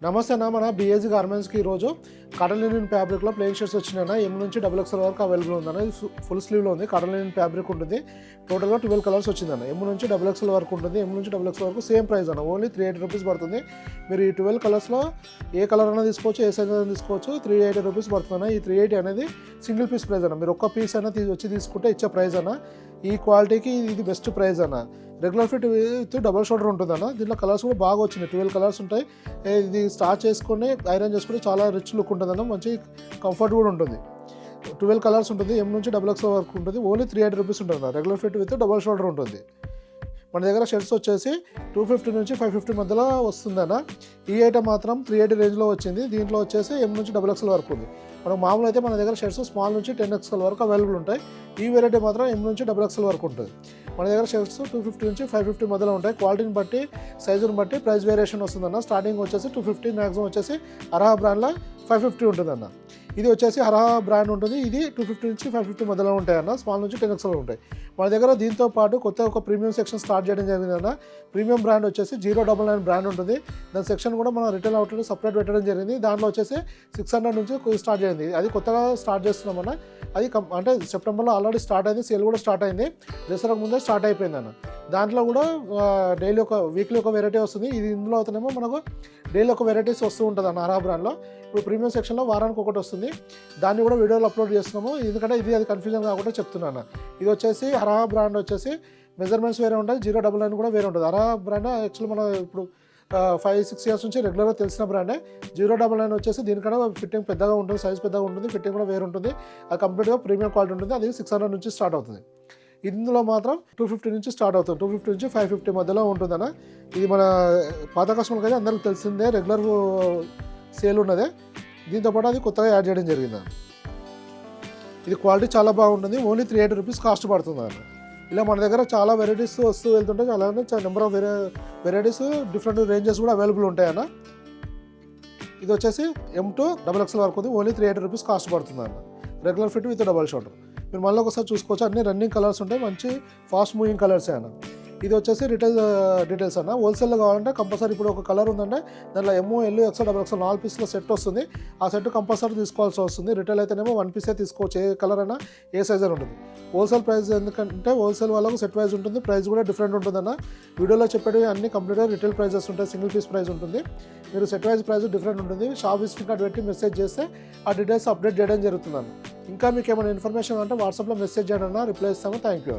నమస్తే అన్న, మన బిఏజీ గార్మెంట్స్కి ఈరోజు కాటన్ లినెన్ ఫ్యాబ్రిక్లో ప్లెయిన్ షర్ట్స్ వచ్చినాయి. ఎం నుంచి XXL వరకు అవైలబుల్ ఉందన్న. ఇది ఫుల్ స్లీవ్లో ఉంది. కాటన్ లినెన్ ఫ్యాబ్రిక్ ఉంటుంది. టోటల్గా 12 కలర్స్ వచ్చిందన్న. ఎం నుంచి XXL వరకు ఉంటుంది. ఎం నుంచి XXL వరకు సేమ్ ప్రైస్ అన్న. ఓన్లీ 380 రూపీస్ పడుతుంది. మీరు ఈ 12 కలర్స్లో ఏ కలర్ అయినా తీసుకోవచ్చు, ఏ సైజ్ అయినా తీసుకోవచ్చు. 380 రూపీస్ పడుతుంది. ఈ 380 అనేది సింగిల్ పీస్ ప్రైస్ అన్న. మీరు ఒక్క పీస్ అయినా వచ్చి తీసుకుంటే ఇచ్చే ప్రైస్ అన్న. ఈ క్వాలిటీకి ఇది బెస్ట్ ప్రైస్ అన్న. Regular fit with double shoulder ఉంటుందన్న. దీంట్లో కలర్స్ కూడా బాగా వచ్చినాయి. 12 కలర్స్ ఉంటాయి. ఇది స్టార్చ్ చేసుకొని ఐరన్ చేసుకుంటే చాలా రిచ్ లుక్ ఉంటుందన్న. మంచి కంఫర్ట్ కూడా ఉంటుంది. 12 కలర్స్ ఉంటుంది. ఎం నుంచి XXL వరకు ఉంటుంది. ఓన్లీ 380 రూపీస్ ఉంటుంది. Regular fit with double shoulder ఉంటుంది. మన దగ్గర షర్ట్స్ వచ్చేసి 250 నుంచి 550 మధ్యలో వస్తుందన్న. ఈ ఐటమ్ మాత్రం 380 రేంజ్లో వచ్చింది. దీంట్లో వచ్చేసి ఎం నుంచి XXL వరకు ఉంది. మనకు మామూలు అయితే మన దగ్గర షర్ట్స్ స్మాల్ నుంచి 10XL వరకు అవైలబుల్ ఉంటాయి. ఈ వెరైటీ మాత్రం ఎం నుంచి XXL వరకు ఉంటుంది. మన దగ్గర షర్ట్స్ 250 నుంచి 550 మధ్యలో ఉంటాయి. క్వాలిటీని బట్టి, సైజుని బట్టి ప్రైస్ వేరియేషన్ వస్తుందన్న. స్టార్టింగ్ వచ్చేసి 250, మ్యాక్సిమం వచ్చేసి అర్హా బ్రాండ్లో 550 ఉంటుందన్న. ఇది వచ్చేసి అర్హా బ్రాండ్ ఉంటుంది. ఇది 250 నుంచి 550 మధ్యలో ఉంటాయన్న. స్మాల్ నుంచి 10XL ఉంటాయి. మన దగ్గర దీంతో పాటు కొత్త ఒక ప్రీమియం సెక్షన్ స్టార్ట్ చేయడం జరిగిందన్న. ప్రీమియం బ్రాండ్ వచ్చేసి 099 బ్రాండ్ ఉంటుంది. దాని సెక్షన్ కూడా మన రిటైల్ అవుట్లెట్ సపరేట్ పెట్టడం జరిగింది. దాంట్లో వచ్చేసి 600 నుంచి స్టార్ట్ చేయండి. అది కొత్తగా స్టార్ట్ చేస్తున్నామన్న. అది అంటే సెప్టెంబర్లో ఆల్రెడీ స్టార్ట్ అయింది. సేల్ కూడా స్టార్ట్ అయింది. దసరాకు ముందే స్టార్ట్ అయిపోయిందన్న. దాంట్లో కూడా డైలీ వీక్లీ ఒక వెరైటీ వస్తుంది. ఇది ఇందులో అవుతానేమో మనకు డైలీ ఒక వెరైటీస్ వస్తూ ఉంటుంది అన్న అర్హా బ్రాండ్లో. ఇప్పుడు ప్రీమియం సెక్షన్లో వారానికి ఒకటి వస్తుంది. దాన్ని కూడా వీడియోలో అప్లోడ్ చేస్తున్నాము. ఎందుకంటే అది కన్ఫ్యూజన్ కాకుండా చెప్తున్నాను. ఇది వచ్చేసి అర్హా బ్రాండ్ వచ్చేసి మెజర్మెంట్స్ వేరే ఉంటాయి. 099 కూడా వేరే ఉంటుంది. అర్హా బ్రాండ్ యాక్చువల్లీ మనం ఇప్పుడు 5-6 ఇయర్స్ నుంచి రెగ్యులర్గా తెలిసిన బ్రాండే. 099 వచ్చేసి దీనికన్నా ఫిట్టింగ్ పెద్దగా ఉంటుంది, సైజ్ పెద్దగా ఉంటుంది, ఫిట్టింగ్ కూడా వేరు ఉంటుంది. అది కంప్లీట్గా ప్రీమియం క్వాలిటీ ఉంటుంది. అది 600 నుంచి స్టార్ట్ అవుతుంది. ఇందులో మాత్రం 250 నుంచి స్టార్ట్ అవుతుంది. 250 నుంచి 550 మధ్యలో ఉంటుందన్న. ఇది మన పాత కస్టమర్కి అయితే అందరికి తెలిసిందే, రెగ్యులర్ సేల్ ఉన్నదే. దీంతోపాటు అది కొత్తగా యాడ్ చేయడం జరిగింది. ఇది క్వాలిటీ చాలా బాగుంటుంది. ఓన్లీ 380 రూపీస్ కాస్ట్ పడుతుంది అన్న. ఇలా మన దగ్గర చాలా వెరైటీస్ వస్తూ వెళ్తుంటాయి. అలానే number of varieties different ranges కూడా అవైలబుల్ ఉంటాయన్న. ఇది వచ్చేసి ఎం టు XXL వరకు ఉంది. ఓన్లీ 380 రూపీస్ కాస్ట్ పడుతుంది అన్న. Regular fit with double shoulder. మీరు మళ్ళీ ఒకసారి చూసుకోవచ్చు. అన్ని రన్నింగ్ కలర్స్ ఉంటాయి. మంచి ఫాస్ట్ మూవింగ్ కలర్సే అన్న. ఇది వచ్చేసి రిటైల్ డీటెయిల్స్ అన్న. హోల్సేల్లో కావాలంటే కంపల్సరీ ఇప్పుడు ఒక కలర్ ఉందంటే దాంట్లో ఎమ్, ఎల్, XXL, XXL 4 పీస్లో సెట్ వస్తుంది. ఆ సెట్ కంపల్సరీ తీసుకోవాల్సి వస్తుంది. రిటైల్ అయితేనేమో 1 పీసే తీసుకోవచ్చు. ఏ కలర్ అయినా, ఏ సైజ్ అయినా ఉంటుంది. హోల్సేల్ ప్రైస్ ఎందుకంటే హోల్సేల్ వాళ్ళకు సెట్ వైజ్ ఉంటుంది. ప్రైస్ కూడా డిఫరెంట్ ఉంటుందన్న. వీడియోలో చెప్పేవి అన్ని కంప్లీట్గా రిటైల్ ప్రైజెస్ ఉంటాయి. సింగిల్ పీస్ ప్రైస్ ఉంటుంది. మీరు సెట్ వైజ్ ప్రైస్ డిఫరెంట్ ఉంటుంది. షాప్ విజిటింగ్ కార్డ్ పెట్టి మెసేజ్ చేస్తే ఆ డీటెయిల్స్ అప్డేట్ చేయడం జరుగుతుందన్న. ఇంకా మీకు ఏమైనా ఇన్ఫర్మేషన్ అంటే వాట్సాప్లో మెసేజ్ చేయండి అన్న. రిప్లై ఇస్తాము. Thank you.